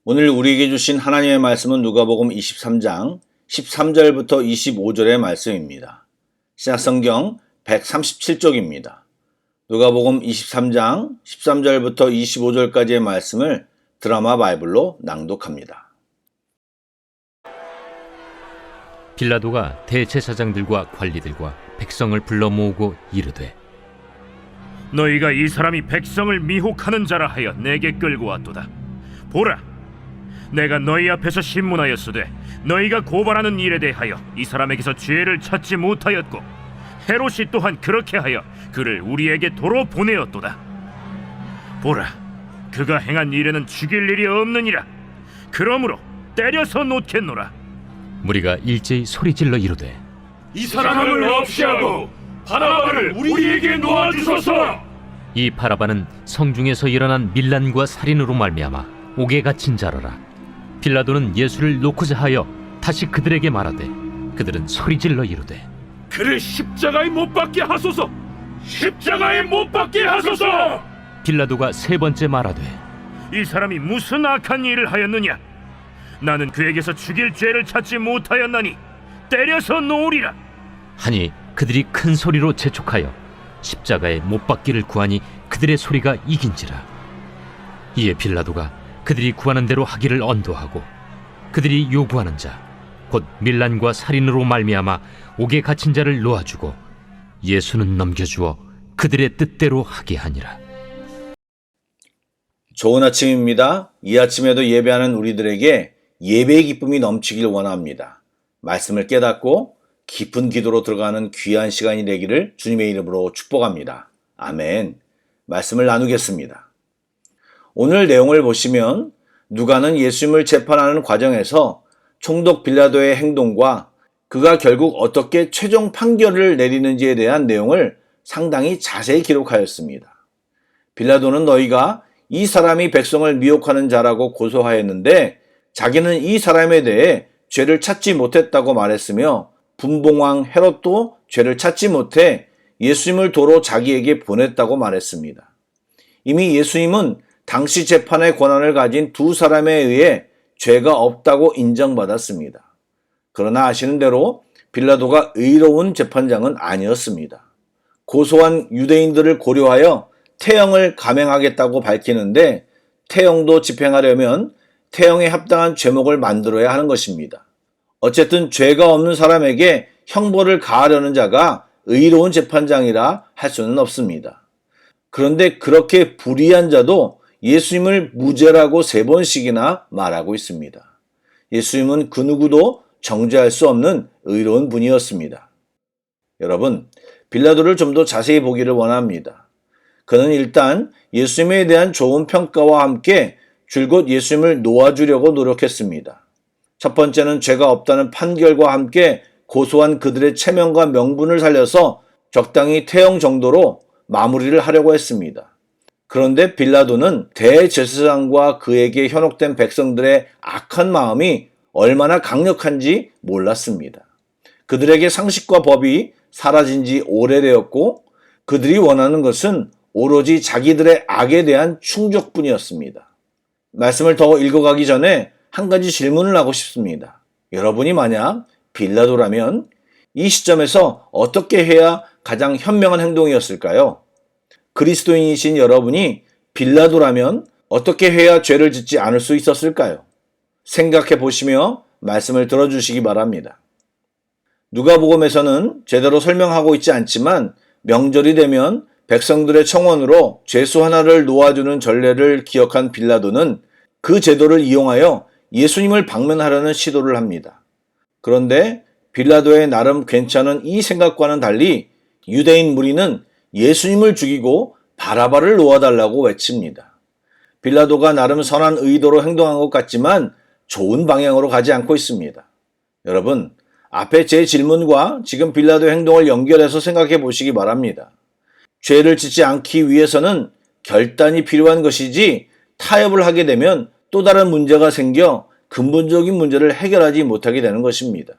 오늘 우리에게 주신 하나님의 말씀은 누가복음 23장 13절부터 25절의 말씀입니다. 신약성경 137쪽입니다. 누가복음 23장 13절부터 25절까지의 말씀을 드라마 바이블로 낭독합니다. 빌라도가 대제사장들과 관리들과 백성을 불러 모으고 이르되, 너희가 이 사람이 백성을 미혹하는 자라 하여 내게 끌고 왔도다. 보라, 내가 너희 앞에서 신문하였으되 너희가 고발하는 일에 대하여 이 사람에게서 죄를 찾지 못하였고 헤롯이 또한 그렇게 하여 그를 우리에게 도로 보내었도다. 보라, 그가 행한 일에는 죽일 일이 없느니라. 그러므로 때려서 놓겠노라. 무리가 일제히 소리질러 이르되, 이 사람을 없이하고 바라바를 우리에게 놓아주소서. 이 바라바는 성중에서 일어난 밀란과 살인으로 말미암아 옥에 갇힌 자라라. 빌라도는 예수를 놓고자 하여 다시 그들에게 말하되, 그들은 소리질러 이르되, 그를 십자가에 못 박게 하소서. 십자가에 못 박게 하소서. 빌라도가 세 번째 말하되, 이 사람이 무슨 악한 일을 하였느냐? 나는 그에게서 죽일 죄를 찾지 못하였나니 때려서 놓으리라. 하니 그들이 큰 소리로 재촉하여 십자가에 못 박기를 구하니 그들의 소리가 이긴지라. 이에 빌라도가 그들이 구하는 대로 하기를 언도하고 그들이 요구하는 자 곧 밀란과 살인으로 말미암아 옥에 갇힌 자를 놓아주고 예수는 넘겨주어 그들의 뜻대로 하게 하니라. 좋은 아침입니다. 이 아침에도 예배하는 우리들에게 예배의 기쁨이 넘치길 원합니다. 말씀을 깨닫고 깊은 기도로 들어가는 귀한 시간이 되기를 주님의 이름으로 축복합니다. 아멘. 말씀을 나누겠습니다. 오늘 내용을 보시면 누가는 예수님을 재판하는 과정에서 총독 빌라도의 행동과 그가 결국 어떻게 최종 판결을 내리는지에 대한 내용을 상당히 자세히 기록하였습니다. 빌라도는 너희가 이 사람이 백성을 미혹하는 자라고 고소하였는데 자기는 이 사람에 대해 죄를 찾지 못했다고 말했으며 분봉왕 헤롯도 죄를 찾지 못해 예수님을 도로 자기에게 보냈다고 말했습니다. 이미 예수님은 당시 재판의 권한을 가진 두 사람에 의해 죄가 없다고 인정받았습니다. 그러나 아시는 대로 빌라도가 의로운 재판장은 아니었습니다. 고소한 유대인들을 고려하여 태형을 감행하겠다고 밝히는데 태형도 집행하려면 태형에 합당한 죄목을 만들어야 하는 것입니다. 어쨌든 죄가 없는 사람에게 형벌을 가하려는 자가 의로운 재판장이라 할 수는 없습니다. 그런데 그렇게 불의한 자도 예수님을 무죄라고 3번씩이나 말하고 있습니다. 예수님은 그 누구도 정죄할 수 없는 의로운 분이었습니다. 여러분, 빌라도를 좀 더 자세히 보기를 원합니다. 그는 일단 예수님에 대한 좋은 평가와 함께 줄곧 예수님을 놓아주려고 노력했습니다. 첫 번째는 죄가 없다는 판결과 함께 고소한 그들의 체면과 명분을 살려서 적당히 태형 정도로 마무리를 하려고 했습니다. 그런데 빌라도는 대제사장과 그에게 현혹된 백성들의 악한 마음이 얼마나 강력한지 몰랐습니다. 그들에게 상식과 법이 사라진 지 오래되었고 그들이 원하는 것은 오로지 자기들의 악에 대한 충족뿐이었습니다. 말씀을 더 읽어가기 전에 한 가지 질문을 하고 싶습니다. 여러분이 만약 빌라도라면 이 시점에서 어떻게 해야 가장 현명한 행동이었을까요? 그리스도인이신 여러분이 빌라도라면 어떻게 해야 죄를 짓지 않을 수 있었을까요? 생각해 보시며 말씀을 들어주시기 바랍니다. 누가복음에서는 제대로 설명하고 있지 않지만 명절이 되면 백성들의 청원으로 죄수 하나를 놓아주는 전례를 기억한 빌라도는 그 제도를 이용하여 예수님을 방문하려는 시도를 합니다. 그런데 빌라도의 나름 괜찮은 이 생각과는 달리 유대인 무리는 예수님을 죽이고 바라바를 놓아달라고 외칩니다. 빌라도가 나름 선한 의도로 행동한 것 같지만 좋은 방향으로 가지 않고 있습니다. 여러분, 앞에 제 질문과 지금 빌라도의 행동을 연결해서 생각해 보시기 바랍니다. 죄를 짓지 않기 위해서는 결단이 필요한 것이지 타협을 하게 되면 또 다른 문제가 생겨 근본적인 문제를 해결하지 못하게 되는 것입니다.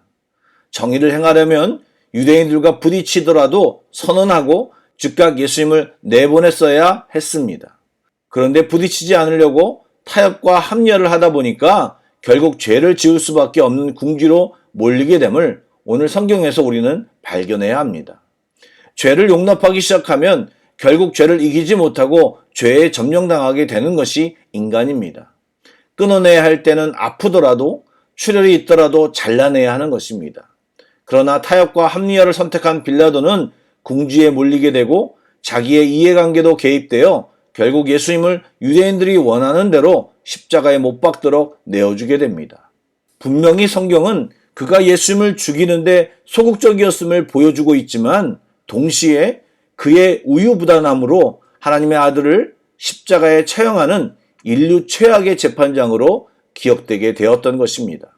정의를 행하려면 유대인들과 부딪히더라도 선언하고 즉각 예수님을 내보냈어야 했습니다. 그런데 부딪히지 않으려고 타협과 합리화를 하다 보니까 결국 죄를 지을 수밖에 없는 궁지로 몰리게 됨을 오늘 성경에서 우리는 발견해야 합니다. 죄를 용납하기 시작하면 결국 죄를 이기지 못하고 죄에 점령당하게 되는 것이 인간입니다. 끊어내야 할 때는 아프더라도 출혈이 있더라도 잘라내야 하는 것입니다. 그러나 타협과 합리화를 선택한 빌라도는 궁지에 몰리게 되고 자기의 이해관계도 개입되어 결국 예수님을 유대인들이 원하는 대로 십자가에 못 박도록 내어주게 됩니다. 분명히 성경은 그가 예수님을 죽이는데 소극적이었음을 보여주고 있지만 동시에 그의 우유부단함으로 하나님의 아들을 십자가에 처형하는 인류 최악의 재판장으로 기억되게 되었던 것입니다.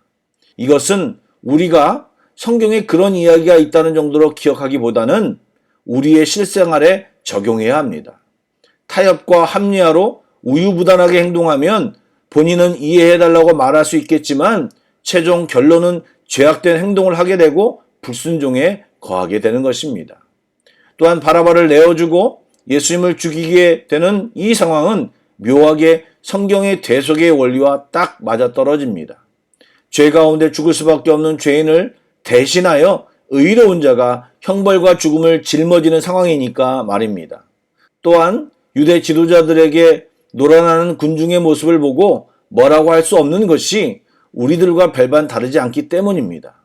이것은 우리가 성경에 그런 이야기가 있다는 정도로 기억하기보다는 우리의 실생활에 적용해야 합니다. 타협과 합리화로 우유부단하게 행동하면 본인은 이해해달라고 말할 수 있겠지만 최종 결론은 죄악된 행동을 하게 되고 불순종에 거하게 되는 것입니다. 또한 바라바를 내어주고 예수님을 죽이게 되는 이 상황은 묘하게 성경의 대속의 원리와 딱 맞아떨어집니다. 죄 가운데 죽을 수밖에 없는 죄인을 대신하여 의로운 자가 형벌과 죽음을 짊어지는 상황이니까 말입니다. 또한 유대 지도자들에게 놀아나는 군중의 모습을 보고 뭐라고 할 수 없는 것이 우리들과 별반 다르지 않기 때문입니다.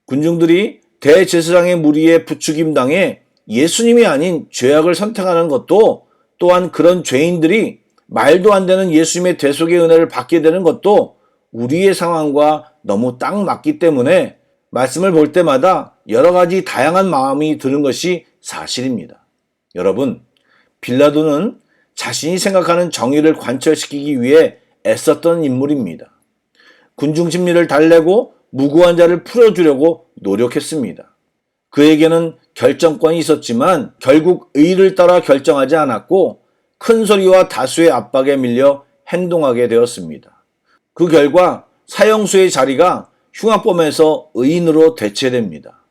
군중들이 대제사장의 무리에 부추김 당해 예수님이 아닌 죄악을 선택하는 것도 또한 그런 죄인들이 말도 안 되는 예수님의 대속의 은혜를 받게 되는 것도 우리의 상황과 너무 딱 맞기 때문에 말씀을 볼 때마다 여러 가지 다양한 마음이 드는 것이 사실입니다. 여러분, 빌라도는 자신이 생각하는 정의를 관철시키기 위해 애썼던 인물입니다. 군중 심리를 달래고 무고한 자를 풀어주려고 노력했습니다. 그에게는 결정권이 있었지만 결국 의를 따라 결정하지 않았고 큰 소리와 다수의 압박에 밀려 행동하게 되었습니다. 그 결과 사형수의 자리가 흉악범에서 의인으로 대체됩니다.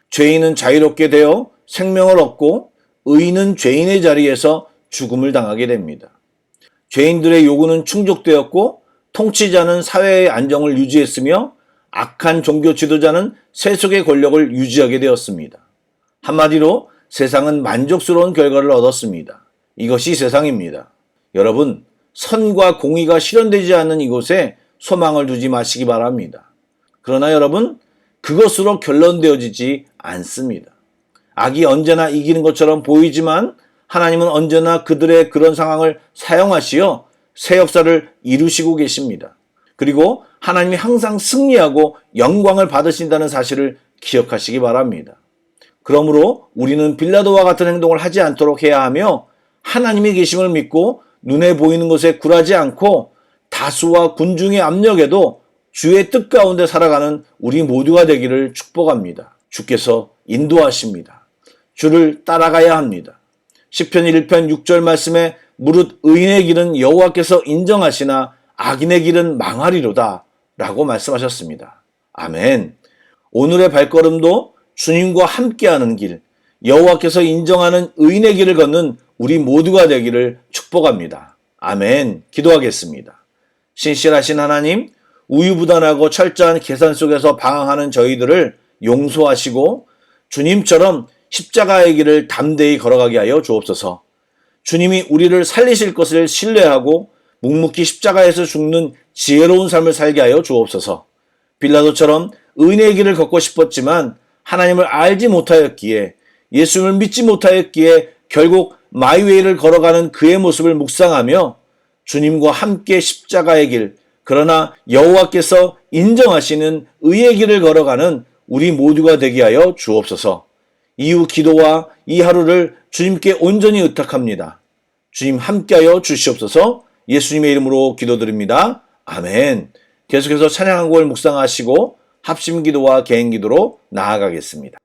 죄인은 자유롭게 되어 생명을 얻고 의인은 죄인의 자리에서 죽음을 당하게 됩니다. 죄인들의 요구는 충족되었고 통치자는 사회의 안정을 유지했으며 악한 종교 지도자는 세속의 권력을 유지하게 되었습니다. 한마디로 세상은 만족스러운 결과를 얻었습니다. 이것이 세상입니다. 여러분, 선과 공의가 실현되지 않는 이곳에 소망을 두지 마시기 바랍니다. 그러나 여러분, 그것으로 결론되어지지 않습니다. 악이 언제나 이기는 것처럼 보이지만 하나님은 언제나 그들의 그런 상황을 사용하시어 새 역사를 이루시고 계십니다. 그리고 하나님이 항상 승리하고 영광을 받으신다는 사실을 기억하시기 바랍니다. 그러므로 우리는 빌라도와 같은 행동을 하지 않도록 해야 하며 하나님의 계심을 믿고 눈에 보이는 것에 굴하지 않고 다수와 군중의 압력에도 주의 뜻 가운데 살아가는 우리 모두가 되기를 축복합니다. 주께서 인도하십니다. 주를 따라가야 합니다. 시편 1편 6절 말씀에 무릇 의인의 길은 여호와께서 인정하시나 악인의 길은 망하리로다 라고 말씀하셨습니다. 아멘. 오늘의 발걸음도 주님과 함께하는 길, 여호와께서 인정하는 의인의 길을 걷는 우리 모두가 되기를 축복합니다. 아멘. 기도하겠습니다. 신실하신 하나님, 우유부단하고 철저한 계산 속에서 방황하는 저희들을 용서하시고 주님처럼 십자가의 길을 담대히 걸어가게 하여 주옵소서. 주님이 우리를 살리실 것을 신뢰하고 묵묵히 십자가에서 죽는 지혜로운 삶을 살게 하여 주옵소서. 빌라도처럼 은혜의 길을 걷고 싶었지만 하나님을 알지 못하였기에, 예수님을 믿지 못하였기에 결국 마이웨이를 걸어가는 그의 모습을 묵상하며 주님과 함께 십자가의 길, 그러나 여호와께서 인정하시는 의의 길을 걸어가는 우리 모두가 되게 하여 주옵소서. 이후 기도와 이 하루를 주님께 온전히 의탁합니다. 주님 함께하여 주시옵소서. 예수님의 이름으로 기도드립니다. 아멘. 계속해서 찬양 한 곡을 묵상하시고 합심기도와 개인기도로 나아가겠습니다.